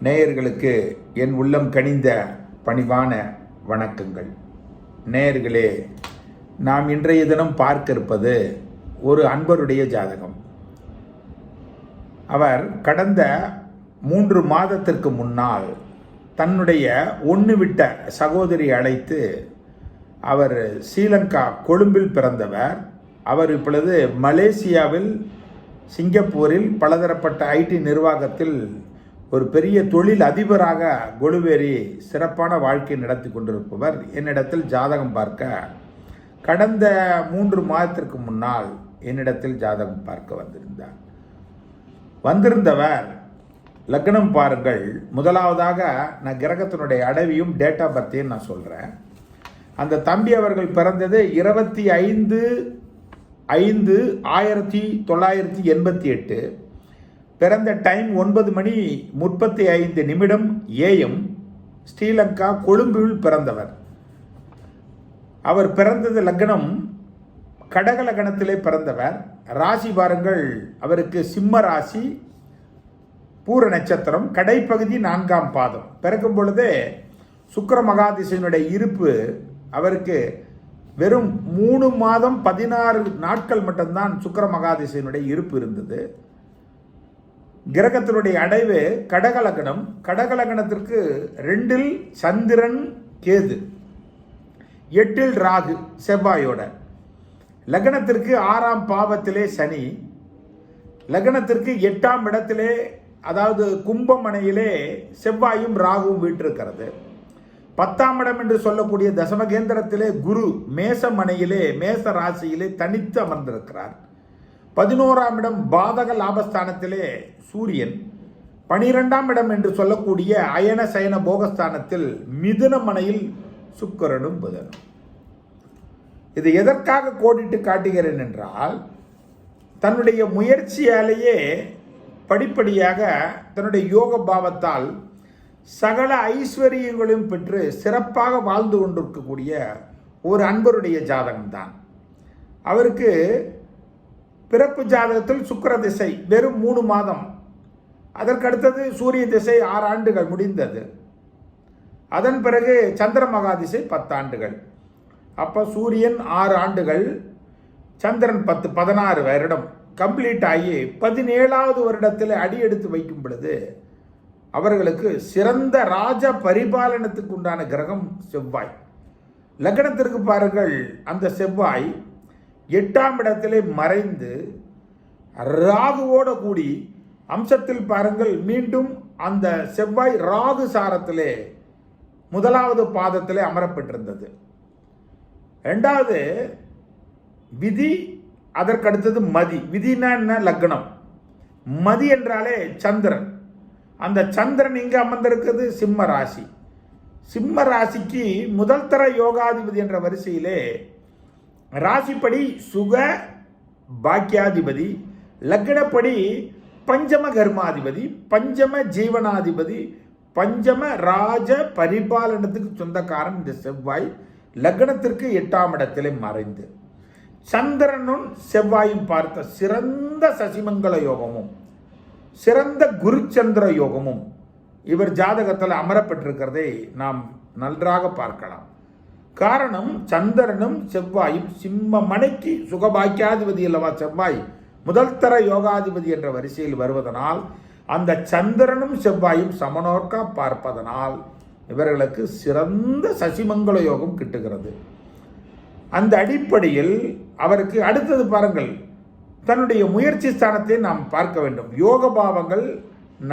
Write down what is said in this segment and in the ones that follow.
நேயர்களுக்கு என் உள்ளம் கனிந்த பணிவான வணக்கங்கள். நேயர்களே, நாம் இன்றைய தினம் பார்க்க இருப்பது ஒரு அன்பருடைய ஜாதகம். அவர் கடந்த 3 மாதத்திற்கு முன்னால் தன்னுடைய ஒன்றுவிட்ட சகோதரி அழைத்து, அவர் ஸ்ரீலங்கா கொழும்பில் பிறந்தவர். அவர் இப்பொழுது மலேசியாவில் சிங்கப்பூரில் பலதரப்பட்ட ஐடி நிர்வாகத்தில் ஒரு பெரிய தொழில் அதிபராக கொலுவேறி சிறப்பான வாழ்க்கை நடத்தி கொண்டிருப்பவர் என்னிடத்தில் ஜாதகம் பார்க்க கடந்த 3 மாதத்திற்கு முன்னால் என்னிடத்தில் ஜாதகம் பார்க்க வந்திருந்தவர் லக்னம் பாருங்கள். முதலாவதாக நான் கிரகத்தினுடைய அடவியும் டேட் ஆஃப் பர்த்தையும் நான் சொல்கிறேன். அந்த தம்பி அவர்கள் பிறந்தது 25/5/1988. பிறந்த டைம் 9:35 AM, ஸ்ரீலங்கா கொழும்பில் பிறந்தவர். அவர் பிறந்தது லக்னம் கடக லக்னத்திலே பிறந்தவர். ராசி பாருங்கள், அவருக்கு சிம்ம ராசி, பூர நட்சத்திரம், கடைப்பகுதி 4ஆம் பாதம். பிறக்கும் பொழுதே சுக்கிர மகாதிசையினுடைய இருப்பு அவருக்கு வெறும் 3 மாதம் 16 நாட்கள் மட்டும்தான் சுக்கிர மகாதிசையினுடைய இருப்பு இருந்தது. கிரகத்தினுடைய அடைவு கடகலகணம். கடகலகணத்திற்கு 2இல் சந்திரன் கேது, 8இல் ராகு செவ்வாயோட. லக்னத்திற்கு 6ஆம் பாவத்திலே சனி. லக்னத்திற்கு 8ஆம் இடத்திலே, அதாவது கும்பமனையிலே செவ்வாயும் ராகுவும் வீற்றிருக்கிறது. 10ஆம் இடம் என்று சொல்லக்கூடிய தசமகேந்திரத்திலே குரு மேசமனையிலே மேச ராசியிலே தனித்து அமர்ந்திருக்கிறார். 11ஆம் இடம் பாதக லாபஸ்தானத்திலே சூரியன். 12ஆம் இடம் என்று சொல்லக்கூடிய அயன சயன போகஸ்தானத்தில் மிதுன மனையில் சுக்கிரனும் புதனும். இது எதற்காக கோடிட்டு காட்டுகிறேன் என்றால், தன்னுடைய முயற்சியாலேயே படிப்படியாக தன்னுடைய யோக பாவத்தால் சகல ஐஸ்வர்யங்களையும் பெற்று சிறப்பாக வாழ்ந்து கொண்டிருக்கக்கூடிய ஒரு அன்பருடைய ஜாதகம்தான். அவருக்கு பிறப்பு ஜாதகத்தில் சுக்கிர திசை வெறும் 3 மாதம். அதற்கு அடுத்தது சூரிய திசை 6 ஆண்டுகள் முடிந்தது. அதன் பிறகு சந்திர மகாதிசை 10 ஆண்டுகள். அப்போ சூரியன் 6 ஆண்டுகள், சந்திரன் 16 வருடம் கம்ப்ளீட் ஆகி 17ஆவது வருடத்தில் அடி எடுத்து வைக்கும் பொழுது அவர்களுக்கு சிறந்த ராஜ பரிபாலனத்துக்கு உண்டான கிரகம் செவ்வாய். லக்னத்திற்கு பாருங்கள், அந்த செவ்வாய் 8ஆம் இடத்திலே மறைந்து ராகுவோட கூடி அம்சத்தில் பாருங்கள், மீண்டும் அந்த செவ்வாய் ராகு சாரத்திலே 1வது பாதத்திலே அமரப்பட்டிருந்தது. 2வது விதி, அதற்கடுத்தது மதி. விதினா என்ன? லக்னம். மதி என்றாலே சந்திரன். அந்த சந்திரன் இங்கே அமர்ந்திருக்கிறது சிம்ம ராசி. சிம்ம ராசிக்கு முதல் தர யோகாதிபதி என்ற வரிசையிலே ராசிப்படி சுக பாக்கியாதிபதி, லக்னப்படி பஞ்சம கர்மாதிபதி, பஞ்சம ஜீவனாதிபதி, பஞ்சம ராஜ பரிபாலனத்துக்கு சொந்தக்காரன் இந்த செவ்வாய். லக்னத்திற்கு 8ஆம் இடத்திலே மறைந்து சந்திரனும் செவ்வாயும் பார்த்த சிறந்த சசிமங்கல யோகமும் சிறந்த குருச்சந்திர யோகமும் இவர் ஜாதகத்தில் அமரப்பட்டிருக்கிறதை நாம் நன்றாக பார்க்கலாம். காரணம், சந்திரனும் செவ்வாயும் சிம்ம மனைக்கு சுகபாக்கியாதிபதி அல்லவா செவ்வாய், முதல் தர யோகாதிபதி என்ற வரிசையில் வருவதனால் அந்த சந்திரனும் செவ்வாயும் சமநோக்கா பார்ப்பதனால் இவர்களுக்கு சிறந்த சசிமங்கல யோகம் கிட்டுகிறது. அந்த அடிப்படையில் அவருக்கு அடுத்தது பாருங்கள், தன்னுடைய முயற்சி ஸ்தானத்தை நாம் பார்க்க வேண்டும். யோக பாவங்கள்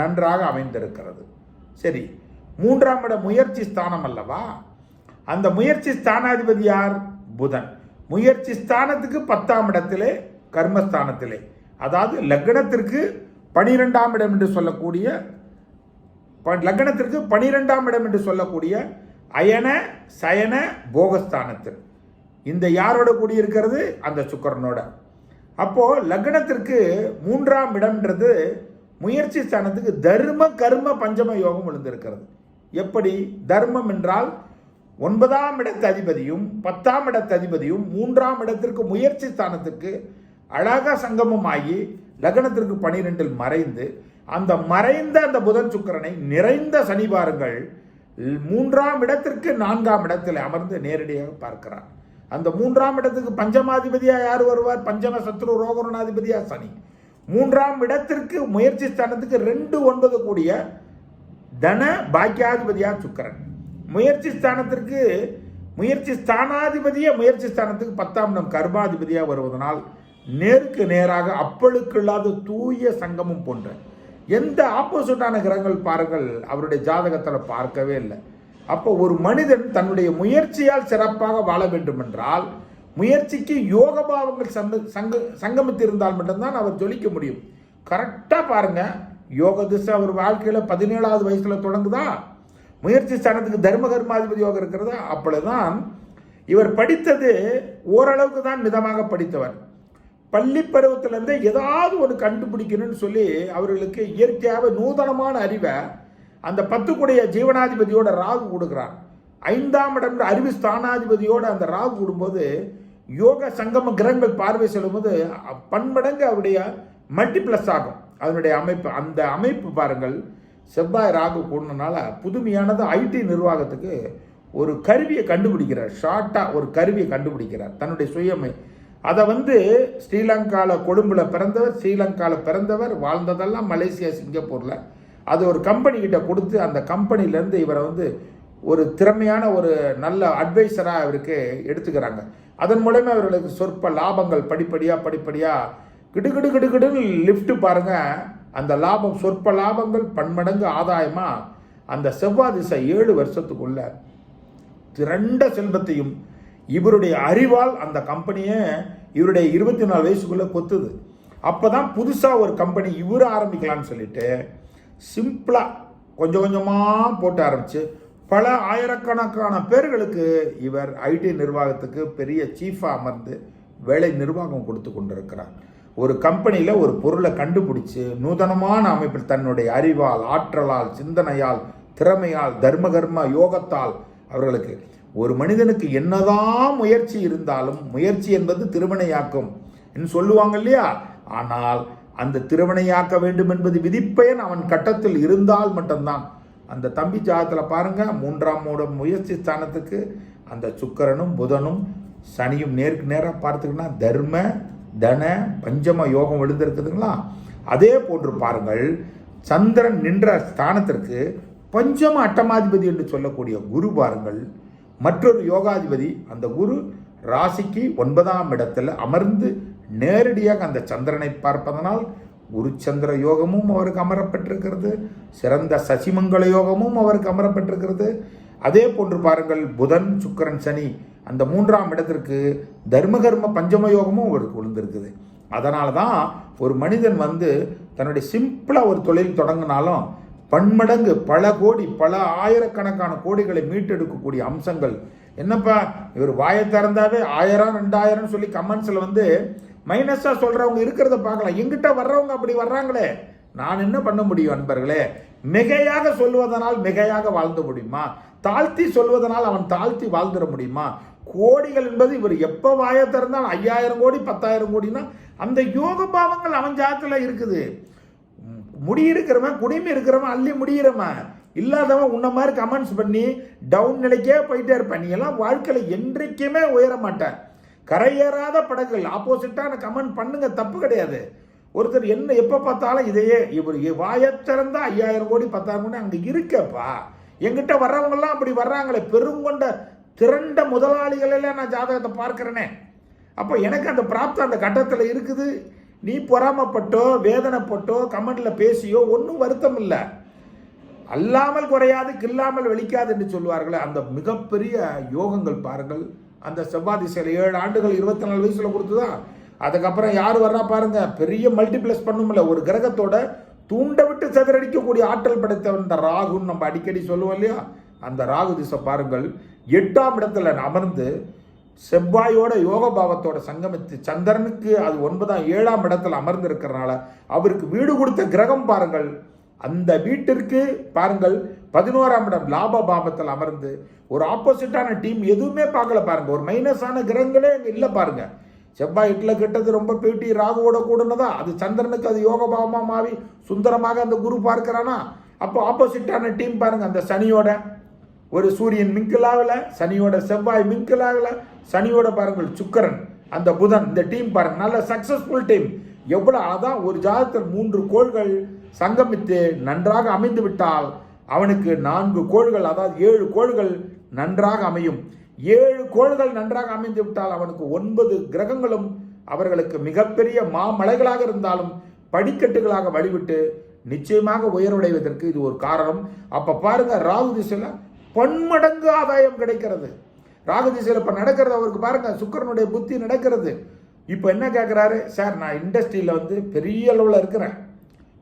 நன்றாக அமைந்திருக்கிறது. சரி, 3ஆம் இட முயற்சி ஸ்தானம் அல்லவா? அந்த முயற்சி ஸ்தானாதிபதி யார்? புதன். முயற்சி ஸ்தானத்துக்கு 10ஆம் இடத்திலே கர்மஸ்தானத்திலே, அதாவது லக்னத்திற்கு 12ஆம் இடம் என்று சொல்லக்கூடிய, லக்னத்திற்கு 12ஆம் இடம் என்று சொல்லக்கூடிய அயன சயன போகஸ்தானத்தில் இந்த யாரோட கூடியிருக்கிறது? அந்த சுக்கிரனோட. அப்போ லக்னத்திற்கு 3ஆம் இடம்ன்றது முயற்சி ஸ்தானத்துக்கு தர்ம கர்ம பஞ்சம யோகம் விழுந்திருக்கிறது. எப்படி? தர்மம் என்றால் 9ஆம் இடத்து அதிபதியும் 10ஆம் இடத்து அதிபதியும் 3ஆம் இடத்திற்கு முயற்சி ஸ்தானத்துக்கு அழகாக சங்கமமாகி லக்னத்திற்கு 12இல் மறைந்து அந்த மறைந்த அந்த புதன் சுக்கிரனை நிறைந்த சனி பாருங்கள் 3ஆம் இடத்திற்கு 4ஆம் இடத்தில் அமர்ந்து நேரடியாக பார்க்கிறார். அந்த 3ஆம் இடத்துக்கு பஞ்சமாதிபதியா யார் வருவார்? பஞ்சம சத்ரு ரோகருணாதிபதியா சனி. 3ஆம் இடத்திற்கு முயற்சி ஸ்தானத்துக்கு 2-9 கூடிய தன பாக்கியாதிபதியா சுக்கிரன். முயற்சி ஸ்தானத்திற்கு முயற்சி ஸ்தானாதிபதியே முயற்சி ஸ்தானத்துக்கு 10ஆம் இடம் கர்மாதிபதியா வருவதனால் நேருக்கு நேராக அப்பழுக்கு இல்லாத தூய சங்கமம் போன்ற எந்த ஆப்போசிட்டான கிரகங்கள் பாருங்கள் அவருடைய ஜாதகத்தில் பார்க்கவே இல்லை. அப்போ ஒரு மனிதன் தன்னுடைய முயற்சியால் சிறப்பாக வாழ வேண்டும் என்றால் முயற்சிக்கு யோக பாவங்கள் சங்கமித்திருந்தால் மட்டும்தான் அவர் ஜொலிக்க முடியும். கரெக்டாக பாருங்க, யோக திசை அவர் வாழ்க்கையில் 17ஆவது வயசுல தொடங்குதா, முயற்சி ஸ்தானத்துக்கு தர்மகர்மாதிபதி யோகம் இருக்கிறதா, அப்பொழுதுதான் இவர் படித்தது ஓரளவுக்கு தான் மிதமாக படித்தவர். பள்ளி பருவத்திலேருந்து ஏதாவது ஒரு கண்டுபிடிக்கணும்னு சொல்லி அவர்களுக்கு இயற்கையாக நூதனமான அறிவை அந்த 10 கூடிய ஜீவனாதிபதியோட ராகு கொடுக்குறார். 5ஆம் இடம் அறிவு ஸ்தானாதிபதியோட அந்த ராகு கூடும்போது யோக சங்கம கிரகங்கள் பார்வை செல்லும்போது பன்மடங்கு அவருடைய மல்டிப்ளஸ் ஆகும் அதனுடைய அமைப்பு. அந்த அமைப்பு பாருங்கள், செவ்வாய் ராகு கூடனால புதுமையானது ஐடி நிர்வாகத்துக்கு ஒரு கருவியை கண்டுபிடிக்கிறார். ஷார்ட்டாக ஒரு கருவியை கண்டுபிடிக்கிறார் தன்னுடைய சுயமை. அதை ஸ்ரீலங்காவில் கொழும்புல பிறந்தவர், ஸ்ரீலங்காவில் பிறந்தவர், வாழ்ந்ததெல்லாம் மலேசியா சிங்கப்பூரில். அது ஒரு கம்பெனிக்கிட்ட கொடுத்து அந்த கம்பெனிலேருந்து இவரை ஒரு திறமையான ஒரு நல்ல அட்வைசராக அவருக்கு எடுத்துக்கிறாங்க. அதன் மூலமே அவர்களுக்கு சொற்ப லாபங்கள் படிப்படியாக கிடுகிடுன்னு லிஃப்ட் பாருங்க. அந்த லாபம் சொற்ப லாபங்கள் பன்மடங்கு ஆதாயமாக அந்த செவ்வாய் திசை 7 வருஷத்துக்குள்ள திரண்ட செல்வத்தையும் இவருடைய அறிவால் அந்த கம்பெனியை இவருடைய 24 வயசுக்குள்ளே கொத்துது. அப்போ தான் புதுசாக ஒரு கம்பெனி இவர் ஆரம்பிக்கலான்னு சொல்லிட்டு சிம்பிளாக கொஞ்சம் கொஞ்சமாக போட்டு ஆரம்பித்து பல ஆயிரக்கணக்கான பேர்களுக்கு இவர் ஐடி நிர்வாகத்துக்கு பெரிய சீஃபாக அமர்ந்து வேலை நிர்வாகம் கொடுத்து கொண்டிருக்கிறார். ஒரு கம்பெனியில் ஒரு பொருளை கண்டுபிடிச்சு நூதனமான அமைப்பில் தன்னுடைய அறிவால், ஆற்றலால், சிந்தனையால், திறமையால், தர்மகர்ம யோகத்தால் அவர்களுக்கு ஒரு மனிதனுக்கு என்னதான் முயற்சி இருந்தாலும் முயற்சி என்பது திருவினையாக்கும் என்று சொல்லுவாங்க இல்லையா? ஆனால் அந்த திருவினையாக்க வேண்டும் என்பது விதிப்பயன் அவன் கட்டத்தில் இருந்தால் மட்டும்தான். அந்த தம்பி ஜாதகத்தில் பாருங்க, 3ஆம் இடம் முயற்சி ஸ்தானத்துக்கு அந்த சுக்கிரனும் புதனும் சனியும் நேருக்கு நேராக பார்த்துக்கினா தர்ம தன பஞ்சம யோகம் எழுந்திருக்குதுங்களா? அதே போன்று பாருங்கள், சந்திரன் நின்ற ஸ்தானத்திற்கு பஞ்சம அட்டமாதிபதி என்று சொல்லக்கூடிய குரு பாருங்கள், மற்றொரு யோகாதிபதி. அந்த குரு ராசிக்கு 9ஆம் இடத்தில் அமர்ந்து நேரடியாக அந்த சந்திரனை பார்ப்பதனால் குரு சந்திர யோகமும் அவருக்கு அமரப்பட்டிருக்கிறது, சிறந்த சசிமங்கல யோகமும் அவருக்கு அமரப்பட்டிருக்கிறது. அதே போன்று பாருங்கள், புதன் சுக்கிரன் சனி அந்த 3ஆம் இடத்திற்கு தர்மகர்ம பஞ்சம யோகமும் அவருக்கு விழுந்திருக்குது. அதனால தான் ஒரு மனிதன் தன்னுடைய சிம்பிளாக ஒரு தொழில் தொடங்கினாலும் பன்மடங்கு பல கோடி பல ஆயிரக்கணக்கான கோடிகளை மீட்டெடுக்கக்கூடிய அம்சங்கள். என்னப்பா இவர் வாயை திறந்தாவே 1000 2000 சொல்லி கமெண்ட்ஸில் மைனஸாக சொல்கிறவங்க இருக்கிறத பார்க்கலாம். எங்கிட்ட வர்றவங்க அப்படி வர்றாங்களே, நான் என்ன பண்ண முடியும் அன்பர்களே? மிகையாக சொல்வதனால் மிகையாக வாழ்ந்து முடியுமா? தாழ்த்தி சொல்வதனால் அவன் தாழ்த்தி வாழ்ந்துட முடியுமா? கோடிகள் என்பது இவர் எப்போ வாயை திறந்தால் 5000 கோடி 10,000 கோடினா அந்த யோக பாவங்கள் அவன் ஜாதத்தில் இருக்குது. முடி இருக்கிறவன், குடிமை இருக்கிறவன், அள்ளி முடிகிறவன், இல்லாதவன் உன்ன மாதிரி கமெண்ட்ஸ் பண்ணி டவுன் நிலைக்கே போயிட்டே இருப்பேன். நீ எல்லாம் வாழ்க்கையில் என்றைக்குமே உயர மாட்டேன். கரையேறாத படங்கள் ஆப்போசிட்டான கமெண்ட் பண்ணுங்க, தப்பு கிடையாது. ஒருத்தர் என்ன எப்போ பார்த்தாலும் இதையே இவர் வாயத்திறந்தா 5000 கோடி 10,000 கோடி அங்கே இருக்கப்பா. எங்கிட்ட வர்றவங்கெல்லாம் அப்படி வர்றாங்களே, பெருங்கொண்ட திரண்ட முதலாளிகளெல்லாம் நான் ஜாதகத்தை பார்க்கிறேனே. அப்போ எனக்கு அந்த பிராப்தம் அந்த கட்டத்தில் இருக்குது. நீ பொறாமப்பட்டோ வேதனைப்பட்டோ கமெண்ட்ல பேசியோ ஒன்றும் வருத்தம் இல்லை. அல்லாமல் குறையாது கில்லாமல் வெளிக்காது என்று சொல்வார்களே, அந்த மிகப்பெரிய யோகங்கள் பாருங்கள். அந்த செவ்வாய் திசையில் 7 ஆண்டுகள் 24 வயசுல கொடுத்துதா. அதுக்கப்புறம் யார் வர்றா பாருங்க, பெரிய மல்டிப்ளஸ் பண்ணும்ல. ஒரு கிரகத்தோட தூண்ட விட்டு சதுரடிக்கக்கூடிய ஆற்றல் படைத்தவன் இந்த ராகுன்னு நம்ம அடிக்கடி சொல்லுவோம் இல்லையா? அந்த ராகு திசை பாருங்கள் 8ஆம் இடத்துல அமர்ந்து செவ்வாயோட யோக பாவத்தோட சங்கமித்து சந்திரனுக்கு அது 7ஆம் இடத்துல அமர்ந்து இருக்கிறனால அவருக்கு வீடு கொடுத்த கிரகம் பாருங்கள். அந்த வீட்டிற்கு பாருங்கள் 11ஆம் இடம் லாப பாவத்தில் அமர்ந்து ஒரு ஆப்போசிட்டான டீம் எதுவுமே பார்க்கல பாருங்க. ஒரு மைனஸான கிரகங்களே இல்லை பாருங்க. செவ்வாய் 8ல் கெட்டது ரொம்ப பேட்டி ராகுவோட கூடுனதா, அது சந்திரனுக்கு அது யோக பாவமாக மாறி சுந்தரமாக அந்த குரு பார்க்கிறானா. அப்போ ஆப்போசிட்டான டீம் பாருங்க, அந்த சனியோட ஒரு சூரியன் மிங்கிள் ஆகல, சனியோட செவ்வாய் மிங்கிள் ஆகல, சனியோட பாருங்கள் சுக்கிரன், அந்த புதன், இந்த டீம் பாருங்க நல்ல சக்சஸ்ஃபுல் டீம். எவ்வளோ அதான் ஒரு ஜாதகத்தில் 3 கோள்கள் சங்கமித்து நன்றாக அமைந்து விட்டால் அவனுக்கு 4 கோள்கள், அதாவது 7 கோள்கள் நன்றாக அமையும். 7 கோள்கள் நன்றாக அமைந்து விட்டால் அவனுக்கு 9 கிரகங்களும் அவர்களுக்கு மிகப்பெரிய மாமலைகளாக இருந்தாலும் படிக்கட்டுகளாக வழிவிட்டு நிச்சயமாக உயர்வடைவதற்கு இது ஒரு காரணம். அப்ப பாருங்க, ராகு திசையில பன்மடங்கு ஆதாயம் கிடைக்கிறது. ராகு திசையில இப்ப நடக்கிறது அவருக்கு பாருங்க, சுக்கிரனுடைய புத்தி நடக்கிறது. இப்போ என்ன கேட்குறாரு, சார் நான் இண்டஸ்ட்ரியில் வந்து பெரிய அளவில் இருக்கிறேன்,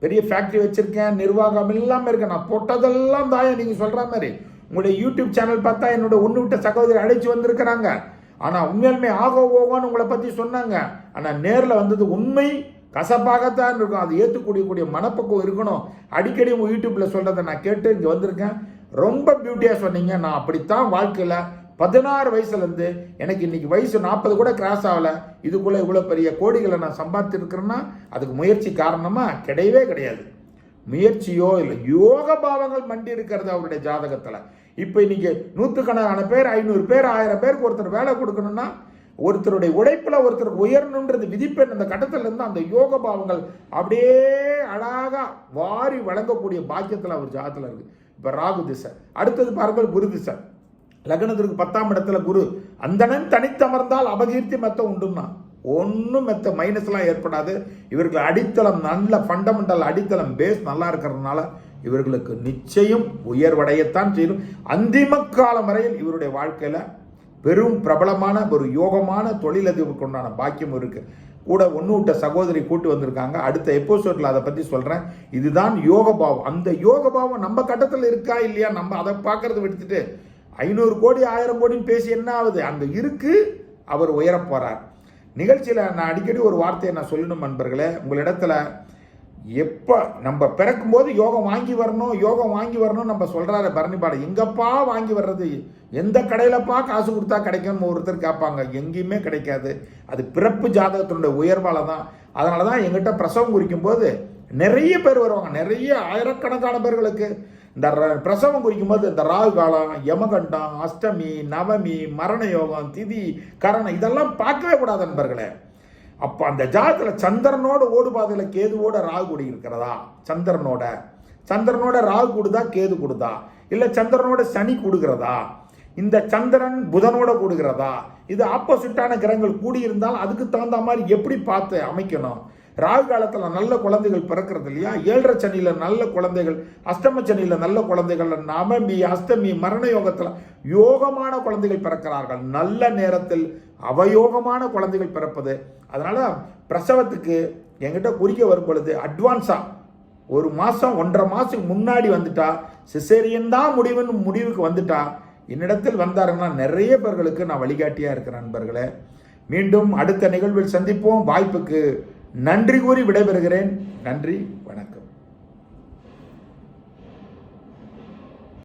பெரிய ஃபேக்ட்ரி வச்சுருக்கேன், நிர்வாகம் இல்லாமல் இருக்கேன், நான் போட்டதெல்லாம் தாயம் நீங்கள் சொல்கிற மாதிரி. உங்களுடைய யூடியூப் சேனல் பார்த்தா என்னோட ஒன்று விட்ட சகோதரி அழைச்சி வந்திருக்கிறாங்க. ஆனால் உண்மையாலுமே ஆகோ ஓகோன்னு உங்களை பற்றி சொன்னாங்க. ஆனால் நேரில் வந்தது உண்மை கசப்பாகத்தான் இருக்கும். அது ஏற்றுக்கூடிய மனப்பக்குவம் இருக்கணும். அடிக்கடி உங்கள் யூடியூப்பில் சொல்கிறத நான் கேட்டு இங்கே வந்திருக்கேன். ரொம்ப பியூட்டியாக சொன்னீங்க. நான் அப்படித்தான் வாழ்க்கையில் 16 வயசுலேருந்து எனக்கு இன்னைக்கு வயசு 40 கூட கிராஸ் ஆகலை, இதுக்குள்ளே இவ்வளோ பெரிய கோடிகளை நான் சம்பாதிச்சிருக்கிறேன்னா அதுக்கு முயற்சி காரணமாக கிடையவே கிடையாது. முயற்சியோ இல்லை, யோக பாவங்கள் மண்டி இருக்கிறது அவருடைய ஜாதகத்தில். இப்போ இன்னைக்கு 100கணக்கான பேர், 500 பேர், 1000 பேருக்கு ஒருத்தர் வேலை கொடுக்கணும்னா ஒருத்தருடைய உழைப்பில் ஒருத்தருக்கு உயரணுன்றது விதிப்பெண். அந்த கட்டத்திலிருந்து அந்த யோக பாவங்கள் அப்படியே அழகாக வாரி வழங்கக்கூடிய பாக்கியத்தில் அவர் ஜாதகத்தில் இருக்குது. இப்போ ராகு திசை, அடுத்தது பாருங்கள் குரு திசை. லக்னத்திற்கு 10ஆம் இடத்துல குரு, அந்தணன் தனித்தமர்ந்தால் அபகீர்த்தி மெத்த உண்டுன்னா ஒன்றும் மெத்த மைனஸ்லாம் ஏற்படாது. இவர்கள் அடித்தளம் நல்ல ஃபண்டமெண்டல் அடித்தளம் பேஸ் நல்லா இருக்கிறதுனால இவர்களுக்கு நிச்சயம் உயர்வடையத்தான் செய்யும். அந்திம காலம் வரையில் இவருடைய வாழ்க்கையில் பெரும் பிரபலமான ஒரு யோகமான தொழிலதிபருக்கு உண்டான பாக்கியம் இருக்கு. கூட ஒன்று விட்ட சகோதரி கூட்டு வந்திருக்காங்க. அடுத்த எபிசோட்ல அதை பற்றி சொல்கிறேன். இதுதான் யோக பாவம். அந்த யோக பாவம் நம்ம கட்டத்தில் இருக்கா இல்லையா, நம்ம அதை பார்க்கறத விடுத்துட்டு 500 கோடி 1000 கோடின்னு பேசி என்ன ஆகுது, அங்கே இருக்கு. அவர் உயர போறார். நிகழ்ச்சியில் நான் அடிக்கடி ஒரு வார்த்தையை நான் சொல்லணும் நண்பர்களே, உங்களிடத்துல எப்போ நம்ம பிறக்கும் போது யோகம் வாங்கி வரணும், யோகம் வாங்கி வரணும் நம்ம சொல்றாரு பரணிபாடு. எங்கப்பா வாங்கி வர்றது, எந்த கடையிலப்பா காசு கொடுத்தா கிடைக்கும்னு ஒருத்தர் கேட்பாங்க. எங்கேயுமே கிடைக்காது. அது பிறப்பு ஜாதகத்தினுடைய உயர்வால தான். அதனால தான் எங்கிட்ட பிரசவம் குறிக்கும் போது நிறைய பேர் வருவாங்க. நிறைய ஆயிரக்கணக்கான பேர்களுக்கு இந்த பிரசவம் குறிக்கும் போது இந்த ராகு காலம், யமகண்டம், அஷ்டமி, நவமி, மரண யோகம், திதி, கரணம் இதெல்லாம் பார்க்கவே கூடாது நண்பர்களே. அப்போ அந்த ஜாதகத்தில் சந்திரனோட ஓடுபாதையில் கேதுவோட ராகு கூடி இருக்கிறதா, சந்திரனோட ராகு கூடுதா, கேது கூடுதா, இல்லை சந்திரனோட சனி கூடுகிறதா, இந்த சந்திரன் புதனோட கூடுகிறதா, இது ஆப்போசிட்டான கிரகங்கள் கூடியிருந்தால் அதுக்கு தகுந்த மாதிரி எப்படி பார்த்து அமைக்கணும். ராகு காலத்தில் நல்ல குழந்தைகள் பிறக்கிறது இல்லையா, 7.5 சனியில் நல்ல குழந்தைகள், அஷ்டம சனியில் நல்ல குழந்தைகள், நவமி, அஷ்டமி, மரண யோகத்தில் யோகமான குழந்தைகள் பிறக்கிறார்கள். நல்ல நேரத்தில் அவயோகமான குழந்தைகள் பிறப்பது. அதனால பிரசவத்துக்கு என்கிட்ட குறிக்க வரும் பொழுது அட்வான்ஸா 1 மாதம் 1.5 மாதத்துக்கு முன்னாடி வந்துட்டா, சிசேரியன் தான் முடிவுக்கு வந்துட்டா என்னிடத்தில் வந்தாருன்னா நிறைய பேர்களுக்கு நான் வழிகாட்டியா இருக்கிறேன் நண்பர்களே. மீண்டும் அடுத்த நிகழ்வில் சந்திப்போம். வாய்ப்புக்கு நன்றி கூறி விடைபெறுகிறேன். நன்றி, வணக்கம்.